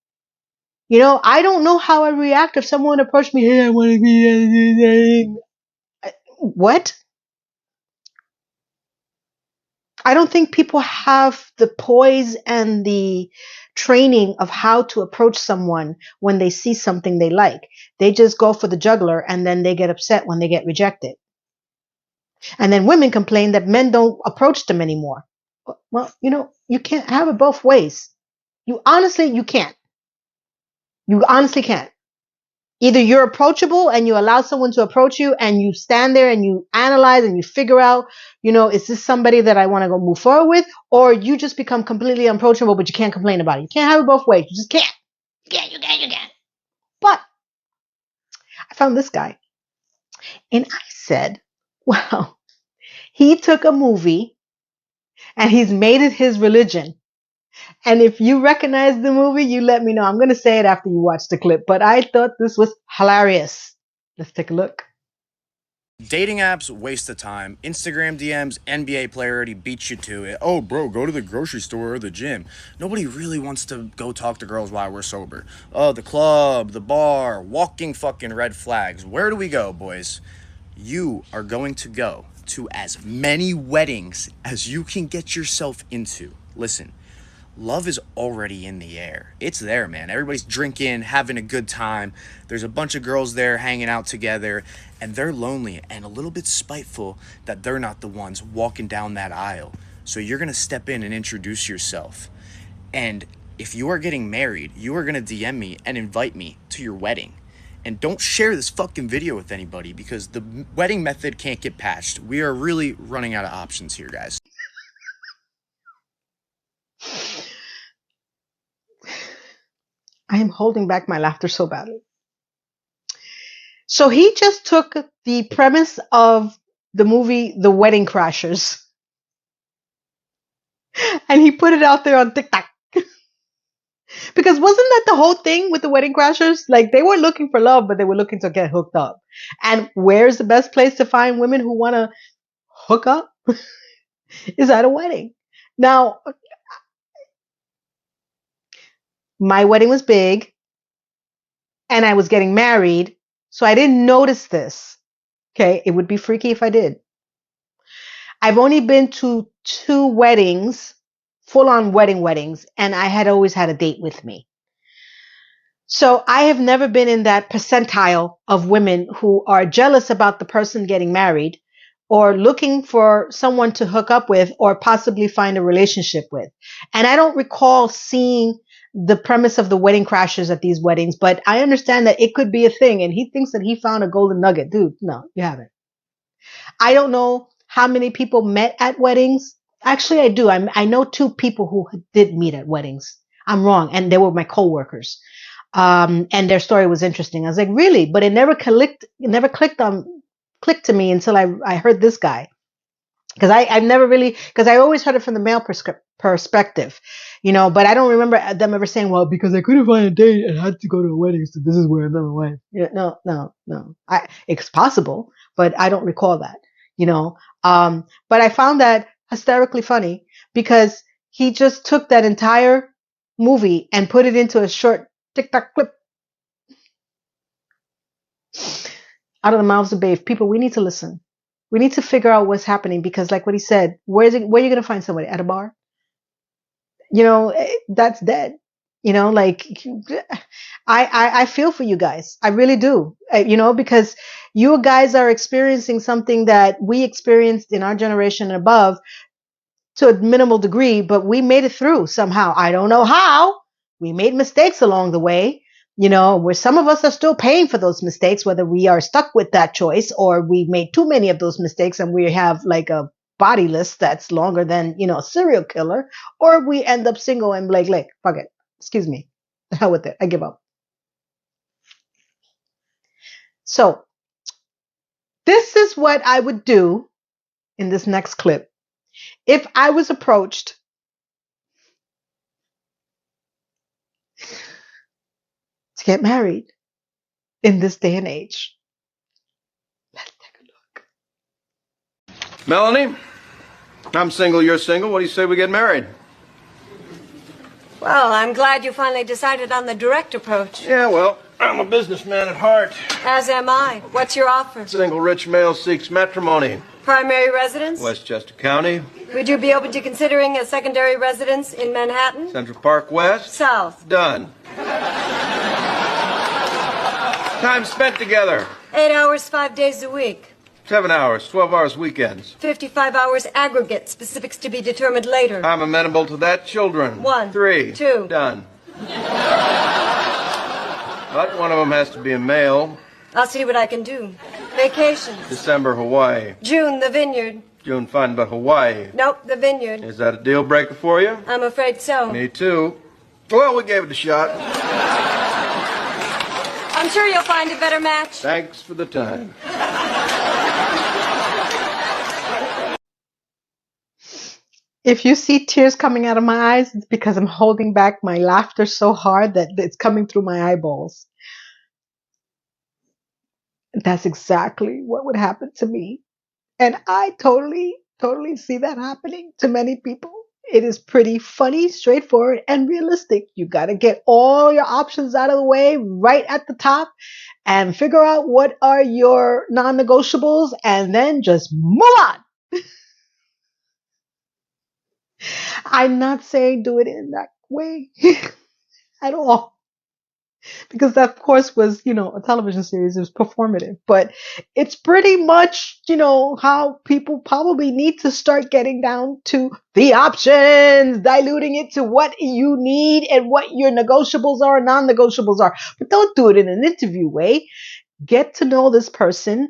I don't know how I react if someone approached me. Hey, I want to be. What? I don't think people have the poise and the training of how to approach someone when they see something they like. They just go for the juggler and then they get upset when they get rejected. And then women complain that men don't approach them anymore. Well, you can't have it both ways. You can't. You honestly can't. Either you're approachable and you allow someone to approach you and you stand there and you analyze and you figure out, is this somebody that I want to go move forward with? Or you just become completely unapproachable, but you can't complain about it. You can't have it both ways. You just can't. You can't. But I found this guy and I said, wow, he took a movie and he's made it his religion. And if you recognize the movie, you let me know. I'm going to say it after you watch the clip, but I thought this was hilarious. Let's take a look. Dating apps, waste of time. Instagram DMs, NBA player already beat you to it. Oh, bro, go to the grocery store or the gym. Nobody really wants to go talk to girls while we're sober. Oh, the club, the bar, walking fucking red flags. Where do we go, boys? You are going to go to as many weddings as you can get yourself into. Listen. Love is already in the air. It's there, man. Everybody's drinking, having a good time. There's a bunch of girls there hanging out together, and they're lonely and a little bit spiteful that they're not the ones walking down that aisle. So you're going to step in and introduce yourself. And if you are getting married, you are going to DM me and invite me to your wedding. And don't share this fucking video with anybody because the wedding method can't get patched. We are really running out of options here, guys. I am holding back my laughter so badly. So he just took the premise of the movie The Wedding Crashers and he put it out there on TikTok. Because wasn't that the whole thing with the Wedding Crashers? Like they were looking for love, but they were looking to get hooked up. And where's the best place to find women who want to hook up? Is at a wedding. Now, my wedding was big and I was getting married, so I didn't notice this. Okay, it would be freaky if I did. I've only been to 2 weddings, full-on weddings, and I had always had a date with me. So I have never been in that percentile of women who are jealous about the person getting married or looking for someone to hook up with or possibly find a relationship with. And I don't recall seeing the premise of the wedding crashers at these weddings, but I understand that it could be a thing. And he thinks that he found a golden nugget. Dude, no, you haven't. I don't know how many people met at weddings. Actually, I do. I know 2 people who did meet at weddings. I'm wrong. And they were my coworkers. And their story was interesting. I was like, really? But it never clicked to me until I heard this guy. Because I've never really, because I always heard it from the male perspective, but I don't remember them ever saying, well, because I couldn't find a date and had to go to a wedding, so this is where I met my wife. Yeah, no. It's possible, but I don't recall that, but I found that hysterically funny because he just took that entire movie and put it into a short TikTok clip. Out of the mouths of babes. People, we need to listen. We need to figure out what's happening because, like what he said, where are you going to find somebody? At a bar? That's dead. Like I feel for you guys. I really do. Because you guys are experiencing something that we experienced in our generation and above to a minimal degree, but we made it through somehow. I don't know how. We made mistakes along the way. Where some of us are still paying for those mistakes, whether we are stuck with that choice or we made too many of those mistakes and we have like a body list that's longer than, a serial killer, or we end up single and like, fuck it. Excuse me. The hell with it. I give up. So this is what I would do in this next clip if I was approached to get married in this day and age? Let's take a look. Melanie, I'm single, you're single. What do you say we get married? Well, I'm glad you finally decided on the direct approach. Yeah, well, I'm a businessman at heart. As am I. What's your offer? Single rich male seeks matrimony. Primary residence? Westchester County. Would you be open to considering a secondary residence in Manhattan? Central Park West. South. Done. Time spent together. 8 hours, 5 days a week. 7 hours, 12 hours weekends. 55 hours aggregate. Specifics to be determined later. I'm amenable to that. Children. 1. 3. 2. Done. But one of them has to be a male. I'll see what I can do. Vacations. December, Hawaii. June, the vineyard. June, fine, but Hawaii. Nope, the vineyard. Is that a deal breaker for you? I'm afraid so. Me too. Well, we gave it a shot. I'm sure you'll find a better match. Thanks for the time. If you see tears coming out of my eyes, it's because I'm holding back my laughter so hard that it's coming through my eyeballs. That's exactly what would happen to me. And I totally see that happening to many people. It is pretty funny, straightforward, and realistic. You got to get all your options out of the way right at the top and figure out what are your non-negotiables and then just move on. I'm not saying do it in that way at all. Because that, of course, was, a television series. It was performative. But it's pretty much, how people probably need to start getting down to the options, diluting it to what you need and what your negotiables are, non-negotiables are. But don't do it in an interview way. Get to know this person,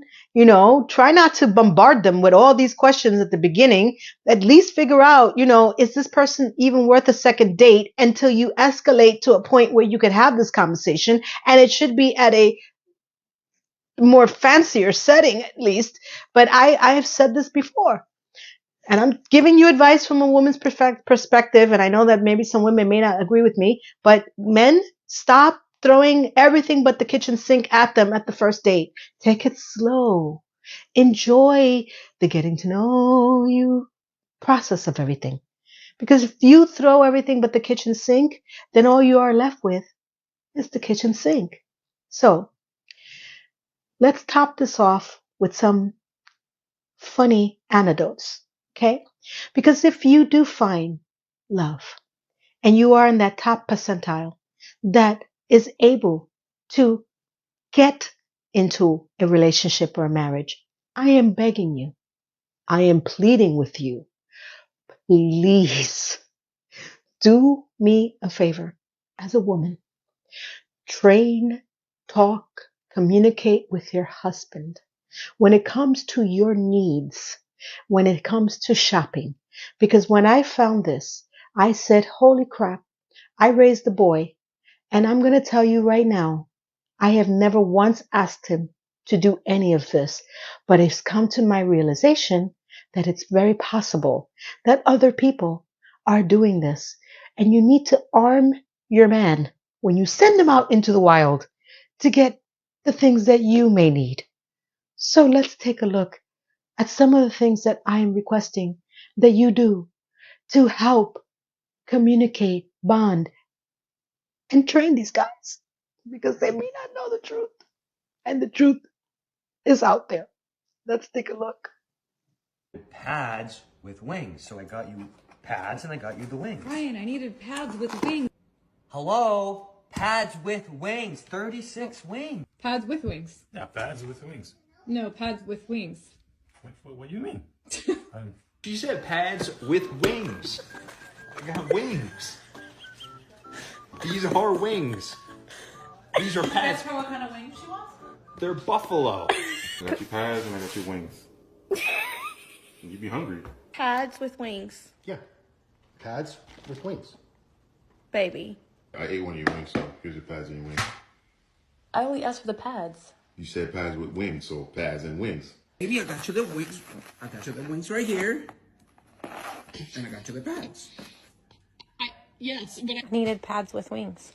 try not to bombard them with all these questions at the beginning. At least figure out, is this person even worth a second date until you escalate to a point where you could have this conversation. And it should be at a more fancier setting, at least. But I have said this before. And I'm giving you advice from a woman's perspective. And I know that maybe some women may not agree with me. But men, stop throwing everything but the kitchen sink at them at the first date. Take it slow. Enjoy the getting to know you process of everything. Because if you throw everything but the kitchen sink, then all you are left with is the kitchen sink. So let's top this off with some funny anecdotes. Okay? Because if you do find love and you are in that top percentile that is able to get into a relationship or a marriage, I am begging you, I am pleading with you, please do me a favor as a woman. Train, talk, communicate with your husband when it comes to your needs, when it comes to shopping. Because when I found this, I said, holy crap, I raised a boy. And I'm going to tell you right now, I have never once asked him to do any of this, but it's come to my realization that it's very possible that other people are doing this. And you need to arm your man when you send him out into the wild to get the things that you may need. So let's take a look at some of the things that I am requesting that you do to help communicate, bond, and train these guys, because they may not know the truth, and the truth is out there. Let's take a look. Pads with wings. So I got you pads and I got you the wings. Ryan, I needed pads with wings. Hello? Pads with wings. 36 wings. Pads with wings. Yeah, pads with wings. No, pads with wings. What do you mean? She said pads with wings. I got wings. These are wings. These are pads. Ask her what kind of wings she wants? They're buffalo. I got you pads and I got you wings. You be hungry. Pads with wings. Yeah. Pads with wings. Baby. I ate one of your wings, so here's your pads and your wings. I only asked for the pads. You said pads with wings, so pads and wings. Baby, I got you the wings. I got you the wings right here. And I got you the pads. Yes, but I needed pads with wings.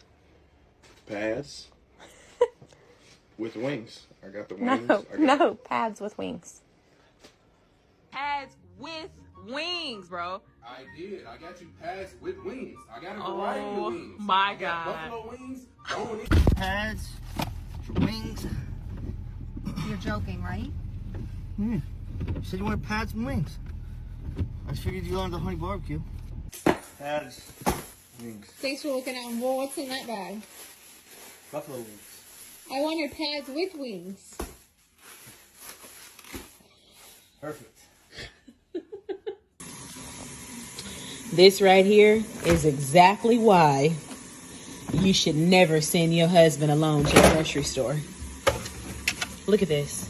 Pads with wings. I got the No, wings. no, pads with wings. Pads with wings, bro. I did. I got you pads with wings. I got a variety of wings. My I got God. buffalo wings. Pads, wings. You're joking, right? You said you wanted pads and wings. I figured you wanted the honey barbecue. Pads, wings. Thanks for looking out. Well, what's in that bag? Buffalo wings. I wanted pads with wings. Perfect. This right here is exactly why you should never send your husband alone to the grocery store. Look at this.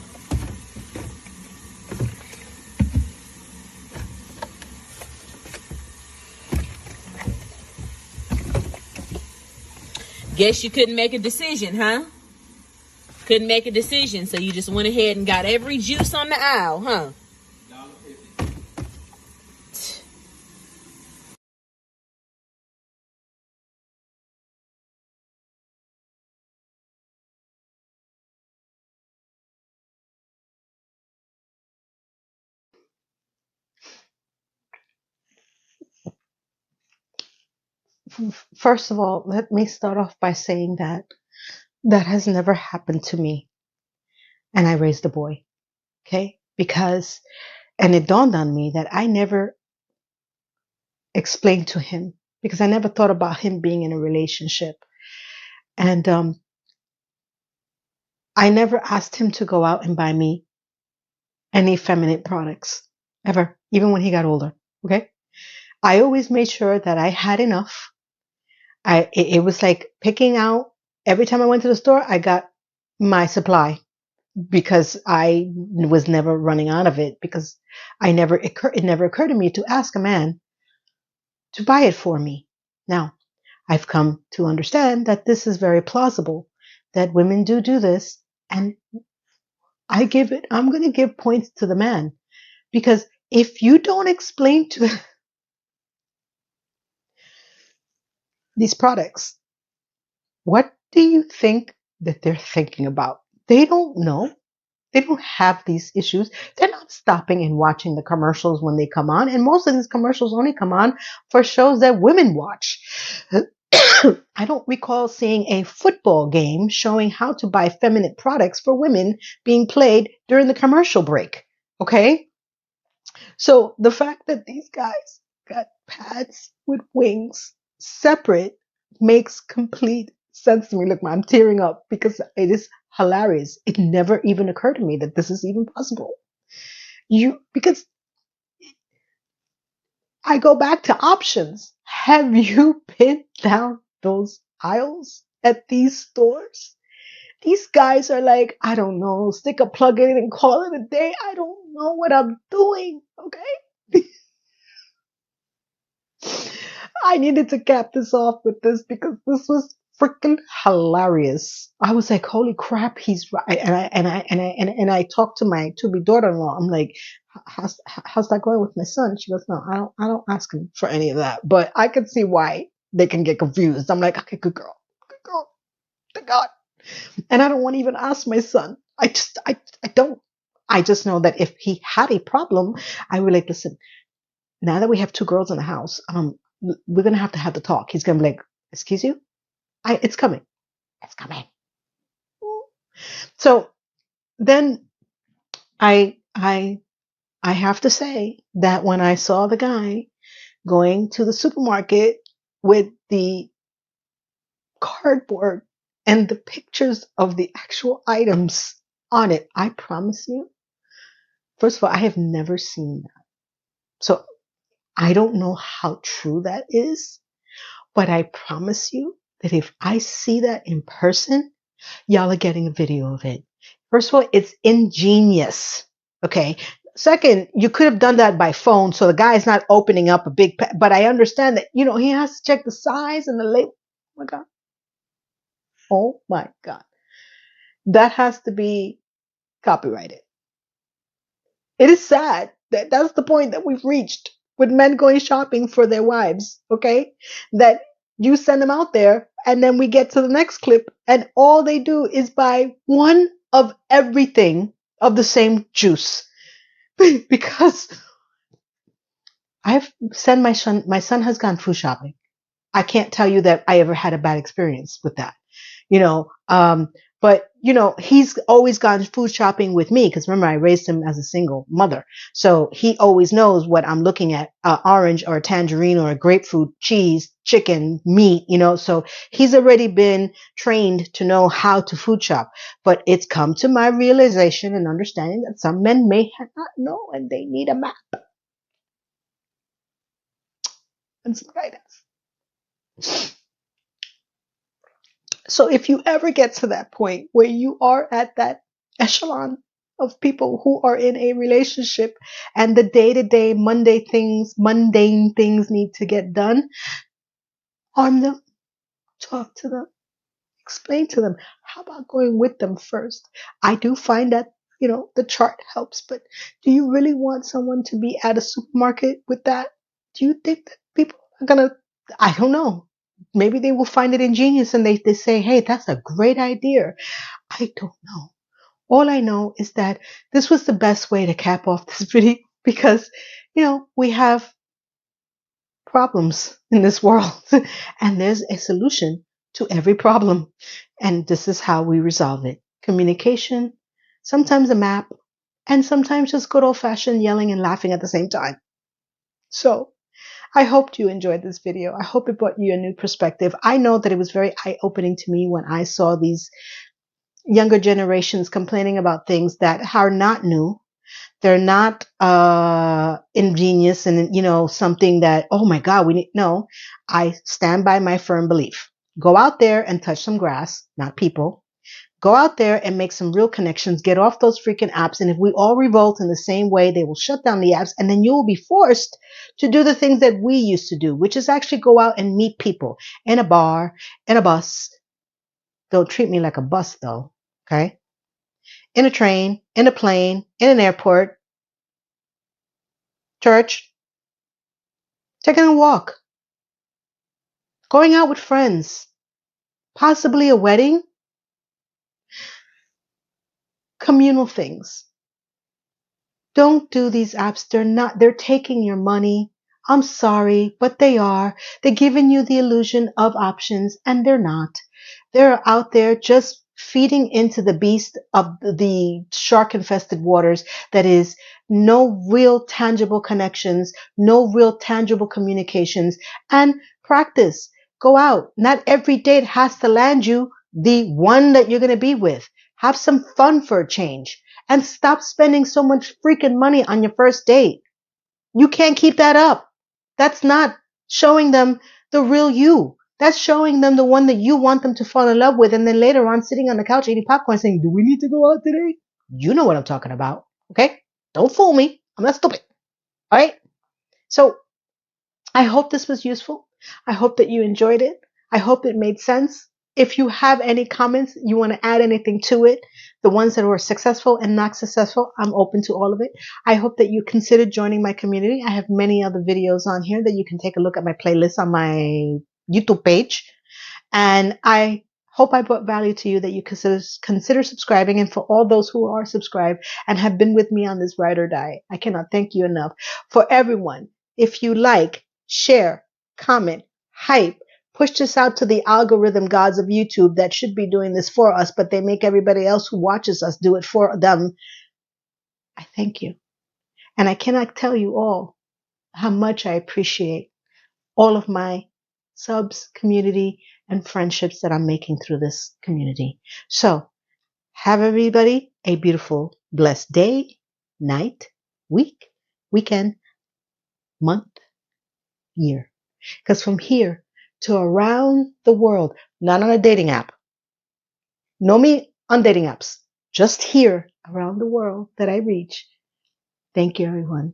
Guess you couldn't make a decision, huh? Couldn't make a decision, so you just went ahead and got every juice on the aisle, huh? First of all, let me start off by saying that that has never happened to me. And I raised a boy. Okay? Because, and it dawned on me that I never explained to him because I never thought about him being in a relationship. And I never asked him to go out and buy me any feminine products ever, even when he got older. Okay? I always made sure that I had enough. It was like picking out every time I went to the store, I got my supply because I was never running out of it because it never occurred to me to ask a man to buy it for me. Now, I've come to understand that this is very plausible, that women do this, and I'm going to give points to the man because if you don't explain to these products, what do you think that they're thinking about? They don't know. They don't have these issues. They're not stopping and watching the commercials when they come on. And most of these commercials only come on for shows that women watch. I don't recall seeing a football game showing how to buy feminine products for women being played during the commercial break. Okay? So the fact that these guys got pads with wings separate makes complete sense to me. Look, I'm tearing up because it is hilarious. It never even occurred to me that this is even possible. Because I go back to options. Have you been down those aisles at these stores? These guys are like, I don't know, stick a plug in and call it a day. I don't know what I'm doing. Okay. I needed to cap this off with this because this was freaking hilarious. I was like, holy crap, he's right. And I talked to my to-be daughter-in-law. I'm like, how's that going with my son? She goes, no, I don't ask him for any of that. But I could see why they can get confused. I'm like, okay, good girl, thank God. And I don't want to even ask my son. I don't. I just know that if he had a problem, I would like, listen, now that we have two girls in the house, we're gonna have the talk. He's gonna be like, "Excuse you, it's coming, it's coming." So then I have to say that when I saw the guy going to the supermarket with the cardboard and the pictures of the actual items on it, I promise you, first of all, I have never seen that. So I don't know how true that is. But I promise you that if I see that in person, y'all are getting a video of it. First of all, it's ingenious. Okay. Second, you could have done that by phone. So the guy's not opening up a big, but I understand that, he has to check the size and the label. Oh my God. Oh my God. That has to be copyrighted. It is sad that that's the point that we've reached with men going shopping for their wives. Okay. That You send them out there, and then we get to the next clip, and all they do is buy one of everything of the same juice. Because I've sent my son has gone food shopping. I can't tell you that I ever had a bad experience with that, you know. But you know, he's always gone food shopping with me because remember I raised him as a single mother, so he always knows what I'm looking at: orange or a tangerine or a grapefruit, cheese, chicken, meat, you know. So he's already been trained to know how to food shop. But it's come to my realization and understanding that some men may not know, and they need a map and some guidance. So if you ever get to that point where you are at that echelon of people who are in a relationship and the day-to-day mundane things need to get done, arm them, talk to them, explain to them. How about going with them first? I do find that, you know, the chart helps, but do you really want someone to be at a supermarket with that? Do you think that people are gonna, I don't know. Maybe they will find it ingenious and they say, hey, that's a great idea. I don't know. All I know is that this was the best way to cap off this video because, you know, we have problems in this world and there's a solution to every problem. And this is how we resolve it. Communication, sometimes a map, and sometimes just good old fashioned yelling and laughing at the same time. So I hoped you enjoyed this video. I hope it brought you a new perspective. I know that it was very eye-opening to me when I saw these younger generations complaining about things that are not new. They're not ingenious and, you know, something that, oh my God, we need. No, I stand by my firm belief. Go out there and touch some grass, not people. Go out there and make some real connections. Get off those freaking apps. And if we all revolt in the same way, they will shut down the apps. And then you will be forced to do the things that we used to do, which is actually go out and meet people in a bar, in a bus. Don't treat me like a bus though. Okay. In a train, in a plane, in an airport, church, taking a walk, going out with friends, possibly a wedding, communal things. Don't do these apps. They're taking your money. I'm sorry, but they are. They're giving you the illusion of options, and they're not. They're out there just feeding into the beast of the shark infested waters that is no real tangible connections, no real tangible communications, and practice. Go out. Not every date has to land you the one that you're going to be with. Have some fun for a change and stop spending so much freaking money on your first date. You can't keep that up. That's not showing them the real you. That's showing them the one that you want them to fall in love with. And then later on, sitting on the couch eating popcorn saying, do we need to go out today? You know what I'm talking about. Okay? Don't fool me. I'm not stupid. All right? So I hope this was useful. I hope that you enjoyed it. I hope it made sense. If you have any comments, you want to add anything to it, the ones that were successful and not successful, I'm open to all of it. I hope that you consider joining my community. I have many other videos on here that you can take a look at my playlist on my YouTube page. And I hope I brought value to you that you consider subscribing. And for all those who are subscribed and have been with me on this ride or die, I cannot thank you enough. For everyone, if you like, share, comment, hype, push this out to the algorithm gods of YouTube that should be doing this for us, but they make everybody else who watches us do it for them. I thank you. And I cannot tell you all how much I appreciate all of my subs, community, and friendships that I'm making through this community. So have everybody a beautiful, blessed day, night, week, weekend, month, year. Because from here to around the world, not on a dating app, no me on dating apps, just here around the world that I reach. Thank you, everyone.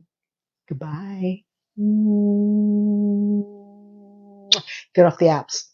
Goodbye. Get off the apps.